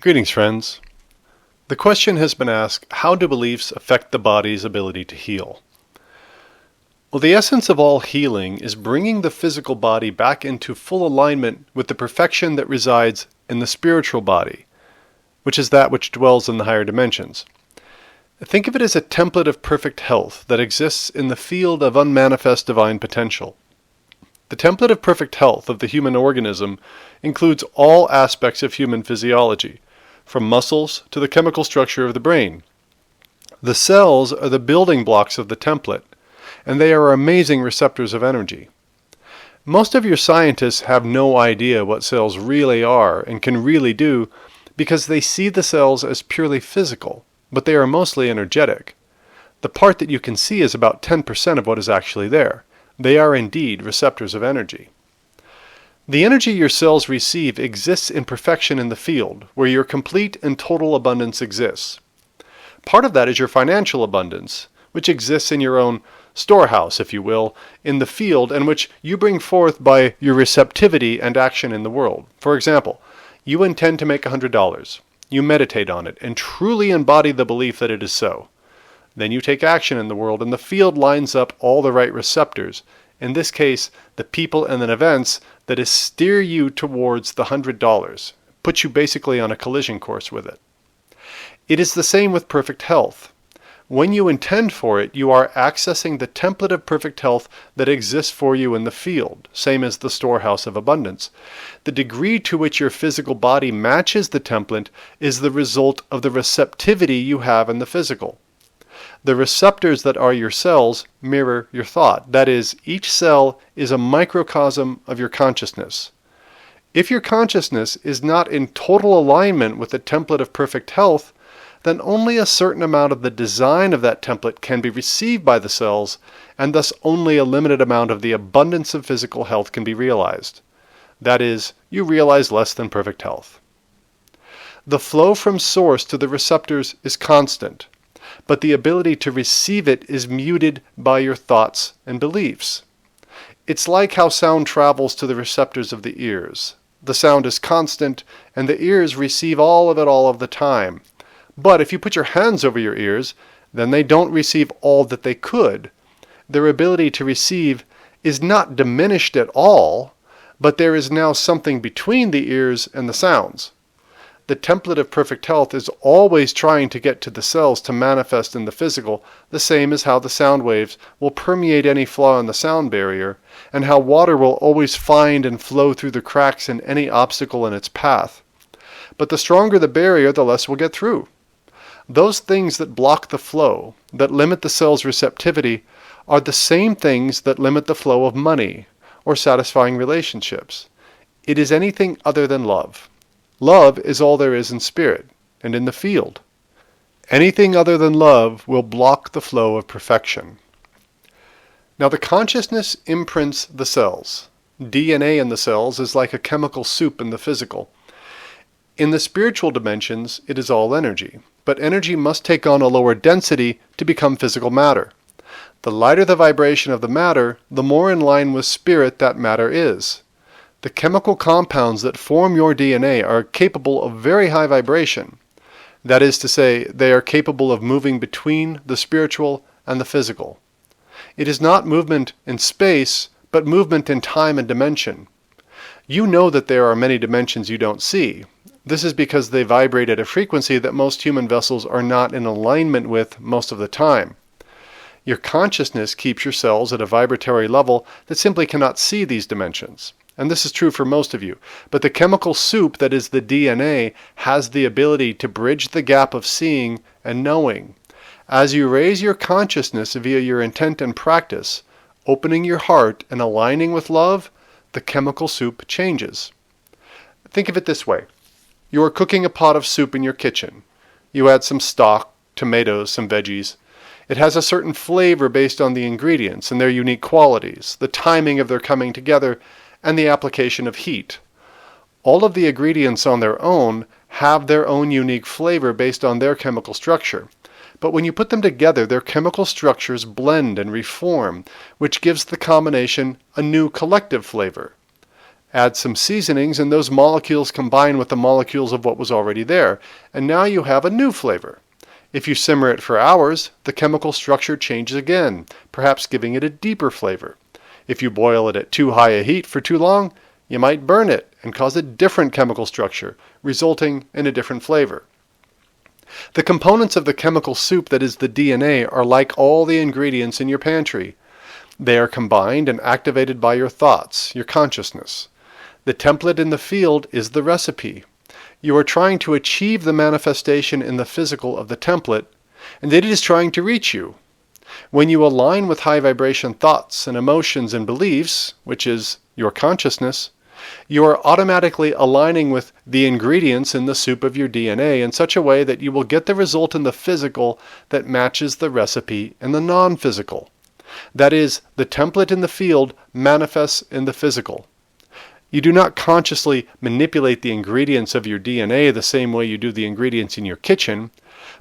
Greetings, friends. The question has been asked, how do beliefs affect the body's ability to heal? Well, the essence of all healing is bringing the physical body back into full alignment with the perfection that resides in the spiritual body, which is that which dwells in the higher dimensions. Think of it as a template of perfect health that exists in the field of unmanifest divine potential. The template of perfect health of the human organism includes all aspects of human physiology, from muscles to the chemical structure of the brain. The cells are the building blocks of the template, and they are amazing receptors of energy. Most of your scientists have no idea what cells really are and can really do because they see the cells as purely physical, but they are mostly energetic. The part that you can see is about 10% of what is actually there. They are indeed receptors of energy. The energy your cells receive exists in perfection in the field, where your complete and total abundance exists. Part of that is your financial abundance, which exists in your own storehouse, if you will, in the field, and which you bring forth by your receptivity and action in the world. For example, you intend to make $100. You meditate on it and truly embody the belief that it is so. Then you take action in the world, and the field lines up all the right receptors, in this case, the people and the events that steer you towards the $100, put you basically on a collision course with it. It is the same with perfect health. When you intend for it, you are accessing the template of perfect health that exists for you in the field, same as the storehouse of abundance. The degree to which your physical body matches the template is the result of the receptivity you have in the physical. The receptors that are your cells mirror your thought. That is, each cell is a microcosm of your consciousness. If your consciousness is not in total alignment with the template of perfect health, then only a certain amount of the design of that template can be received by the cells, and thus only a limited amount of the abundance of physical health can be realized. That is, you realize less than perfect health. The flow from source to the receptors is constant, but the ability to receive it is muted by your thoughts and beliefs. It's like how sound travels to the receptors of the ears. The sound is constant, and the ears receive all of it all of the time. But if you put your hands over your ears, then they don't receive all that they could. Their ability to receive is not diminished at all, but there is now something between the ears and the sounds. The template of perfect health is always trying to get to the cells to manifest in the physical, the same as how the sound waves will permeate any flaw in the sound barrier, and how water will always find and flow through the cracks in any obstacle in its path. But the stronger the barrier, the less will get through. Those things that block the flow, that limit the cell's receptivity, are the same things that limit the flow of money or satisfying relationships. It is anything other than love. Love is all there is in spirit and in the field. Anything other than love will block the flow of perfection. Now the consciousness imprints the cells. DNA in the cells is like a chemical soup in the physical. In the spiritual dimensions, it is all energy, but energy must take on a lower density to become physical matter. The lighter the vibration of the matter, the more in line with spirit that matter is. The chemical compounds that form your DNA are capable of very high vibration. That is to say, they are capable of moving between the spiritual and the physical. It is not movement in space, but movement in time and dimension. You know that there are many dimensions you don't see. This is because they vibrate at a frequency that most human vessels are not in alignment with most of the time. Your consciousness keeps your cells at a vibratory level that simply cannot see these dimensions. And this is true for most of you. But the chemical soup that is the DNA has the ability to bridge the gap of seeing and knowing. As you raise your consciousness via your intent and practice, opening your heart and aligning with love, the chemical soup changes. Think of it this way. You are cooking a pot of soup in your kitchen. You add some stock, tomatoes, some veggies. It has a certain flavor based on the ingredients and their unique qualities, the timing of their coming together, and the application of heat. All of the ingredients on their own have their own unique flavor based on their chemical structure. But when you put them together, their chemical structures blend and reform, which gives the combination a new collective flavor. Add some seasonings and those molecules combine with the molecules of what was already there, and now you have a new flavor. If you simmer it for hours, the chemical structure changes again, perhaps giving it a deeper flavor. If you boil it at too high a heat for too long, you might burn it and cause a different chemical structure, resulting in a different flavor. The components of the chemical soup that is the DNA are like all the ingredients in your pantry. They are combined and activated by your thoughts, your consciousness. The template in the field is the recipe. You are trying to achieve the manifestation in the physical of the template, and it is trying to reach you. When you align with high vibration thoughts and emotions and beliefs, which is your consciousness, you are automatically aligning with the ingredients in the soup of your DNA in such a way that you will get the result in the physical that matches the recipe in the non-physical. That is, the template in the field manifests in the physical. You do not consciously manipulate the ingredients of your DNA the same way you do the ingredients in your kitchen,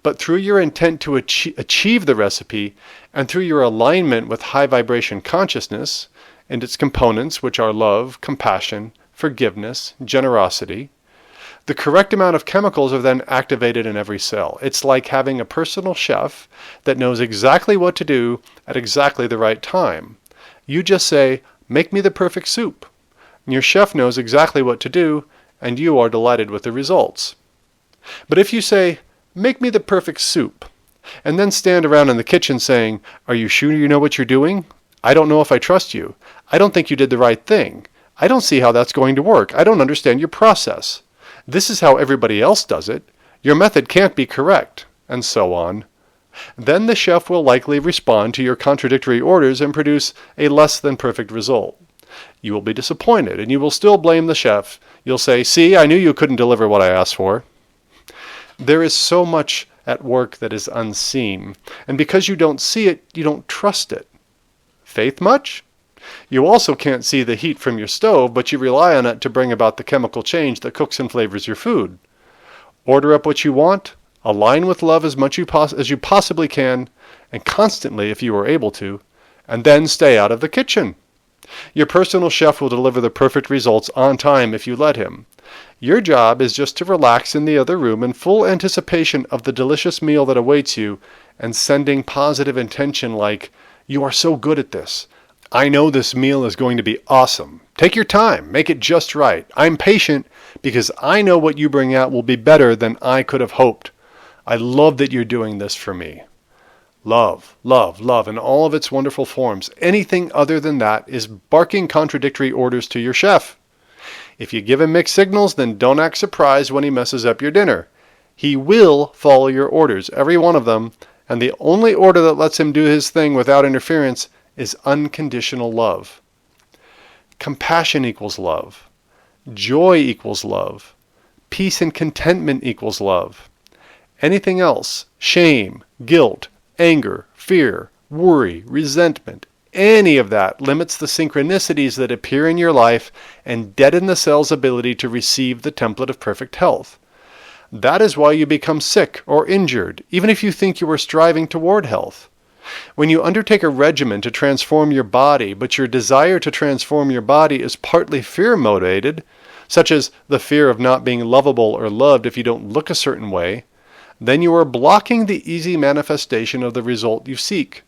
but through your intent to achieve the recipe and through your alignment with high vibration consciousness and its components, which are love, compassion, forgiveness, generosity, the correct amount of chemicals are then activated in every cell. It's like having a personal chef that knows exactly what to do at exactly the right time. You just say, "Make me the perfect soup." Your chef knows exactly what to do, and you are delighted with the results. But if you say, "Make me the perfect soup," and then stand around in the kitchen saying, "Are you sure you know what you're doing? I don't know if I trust you. I don't think you did the right thing. I don't see how that's going to work. I don't understand your process. This is how everybody else does it. Your method can't be correct," and so on, then the chef will likely respond to your contradictory orders and produce a less than perfect result. You will be disappointed, and you will still blame the chef. You'll say, "See, I knew you couldn't deliver what I asked for." There is so much at work that is unseen, and because you don't see it, you don't trust it. Faith much? You also can't see the heat from your stove, but you rely on it to bring about the chemical change that cooks and flavors your food. Order up what you want, align with love as much as you possibly can, and constantly if you are able to, and then stay out of the kitchen. Your personal chef will deliver the perfect results on time if you let him. Your job is just to relax in the other room in full anticipation of the delicious meal that awaits you and sending positive intention like, "You are so good at this. I know this meal is going to be awesome. Take your time. Make it just right. I'm patient because I know what you bring out will be better than I could have hoped. I love that you're doing this for me." Love, love, love in all of its wonderful forms. Anything other than that is barking contradictory orders to your chef. If you give him mixed signals, then don't act surprised when he messes up your dinner. He will follow your orders, every one of them, and the only order that lets him do his thing without interference is unconditional love. Compassion equals love. Joy equals love. Peace and contentment equals love. Anything else, shame, guilt, anger, fear, worry, resentment, any of that limits the synchronicities that appear in your life and deaden the cell's ability to receive the template of perfect health. That is why you become sick or injured, even if you think you are striving toward health. When you undertake a regimen to transform your body, but your desire to transform your body is partly fear-motivated, such as the fear of not being lovable or loved if you don't look a certain way, then you are blocking the easy manifestation of the result you seek.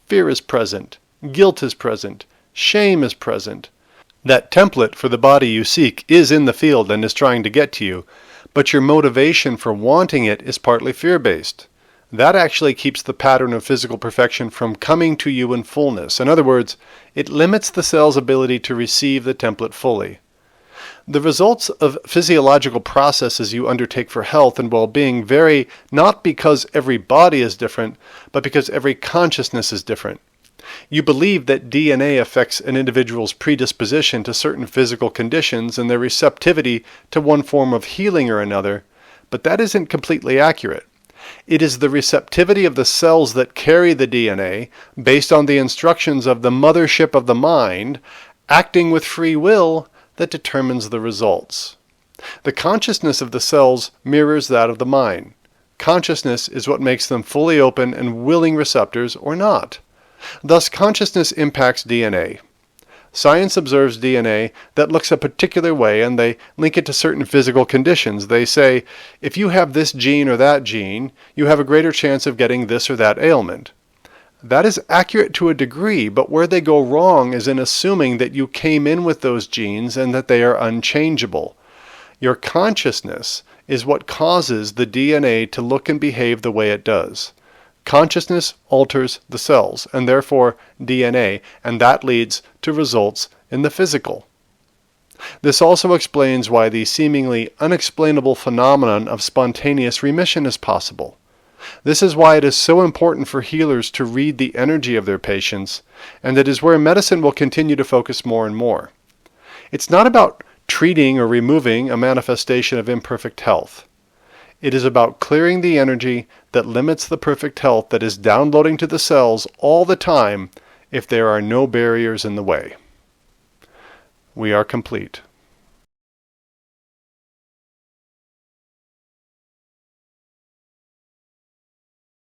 Fear is present, guilt is present, shame is present. That template for the body you seek is in the field and is trying to get to you, but your motivation for wanting it is partly fear-based. That actually keeps the pattern of physical perfection from coming to you in fullness. In other words, it limits the cell's ability to receive the template fully. The results of physiological processes you undertake for health and well-being vary not because every body is different, but because every consciousness is different. You believe that DNA affects an individual's predisposition to certain physical conditions and their receptivity to one form of healing or another, but that isn't completely accurate. It is the receptivity of the cells that carry the DNA, based on the instructions of the mothership of the mind, acting with free will, that determines the results. The consciousness of the cells mirrors that of the mind. Consciousness is what makes them fully open and willing receptors or not. Thus, consciousness impacts DNA. Science observes DNA that looks a particular way, and they link it to certain physical conditions. They say, if you have this gene or that gene, you have a greater chance of getting this or that ailment. That is accurate to a degree, but where they go wrong is in assuming that you came in with those genes and that they are unchangeable. Your consciousness is what causes the DNA to look and behave the way it does. Consciousness alters the cells, and therefore DNA, and that leads to results in the physical. This also explains why the seemingly unexplainable phenomenon of spontaneous remission is possible. This is why it is so important for healers to read the energy of their patients, and it is where medicine will continue to focus more and more. It's not about treating or removing a manifestation of imperfect health. It is about clearing the energy that limits the perfect health that is downloading to the cells all the time if there are no barriers in the way. We are complete.